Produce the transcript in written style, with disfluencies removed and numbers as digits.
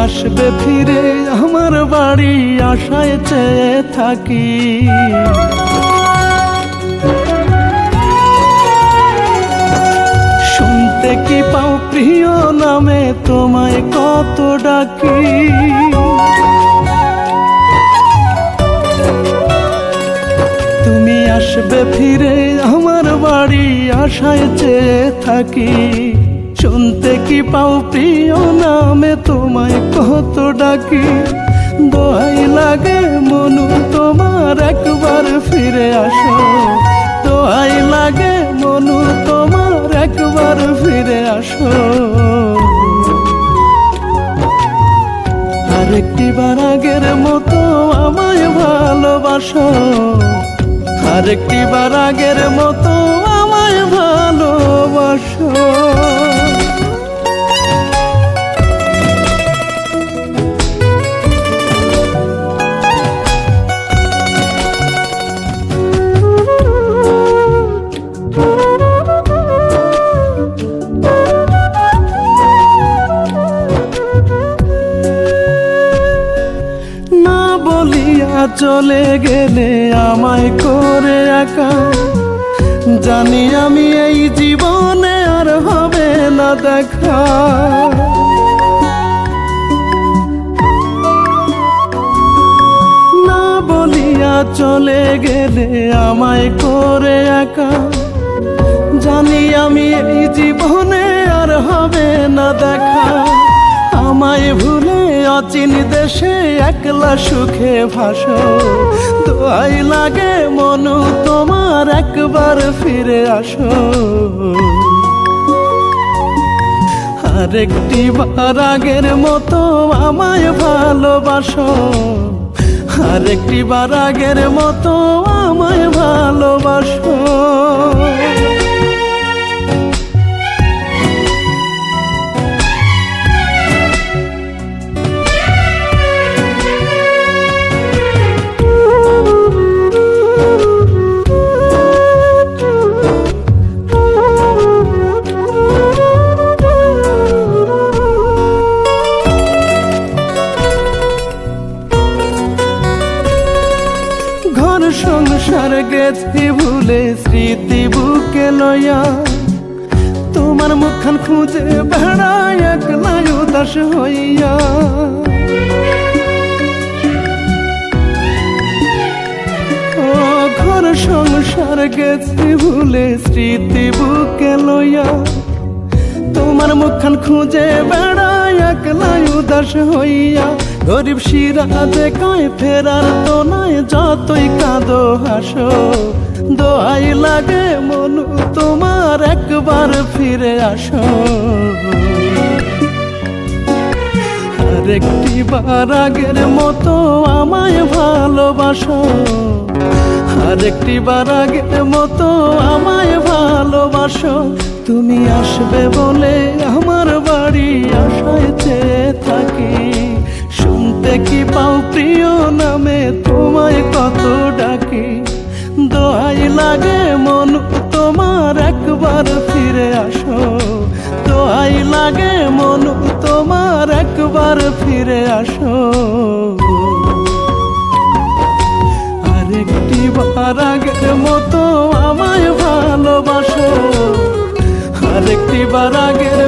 আসবে ফিরে আমার বাড়ি আশায় চেয়ে থাকি। শুনতে কি পাও প্রিয় নামে তোমায় কত ডাকি। তুমি আসবে ফিরে আমার বাড়ি আশায় চেয়ে থাকি। শুনতে কি পাও প্রিয় নামে তোমায় কত ডাকি। দোহাই লাগে মনু তোমার একবার ফিরে আসো। দোহাই লাগে মনু তোমার একবার ফিরে আসো। আরেকটিবার আগের মতো আমায় ভালোবাসো। আরেকটিবার আগের মতো আমায় ভালোবাসো। চলে গেলে আমায় করে একা। জানি আমি এই জীবনে আর হবে না দেখা। না বলিয়া চলে গেলে আমায় করে একা। জানি আমি এই জীবনে আর হবে না দেখা। আমায় ভুলে অচিন দেশে একলা সুখে ভাসো। দোহাই লাগে মনু তোমার একবার ফিরে আসো। আরেকটিবার আগের মতো আমায় ভালোবাসো। আরেকটিবার আগের মতো আমায় ভালোবাসো। সংসার গেছি ভুলে স্মৃতি বুকে লইয়া। তোমার মুখখান খুঁজে বেড়াই একলা উদাস হইয়া। ও ঘর সংসার গেছি ভুলে স্মৃতি বুকে লইয়া। তোমার মুখখান খুঁজে বেড়াই একলা উদাস হইয়া। গরিব সিরাজে কয় ফেরার তো নয় যতই কাঁদো হাসো। দোহাই লাগে মনু তোমার একবার ফিরে আসো। আরেকটিবার আগের মতো আমায় ভালোবাসো। আরেকটিবার আগের মতো আমায় ভালোবাসো। তুমি আসবে বলে আমার বাড়ি আশায় চেয়ে থাকি। শুনতে কি পাও প্রিয় নামে তোমায় কত ডাকি। দোহাই লাগে মনু তোমার একবার ফিরে আসো। দোহাই লাগে মনু তোমার একবার ফিরে আসো। আরেকটিবার আগের মতো আমায় ভালোবাসো। আরেকটিবার আগের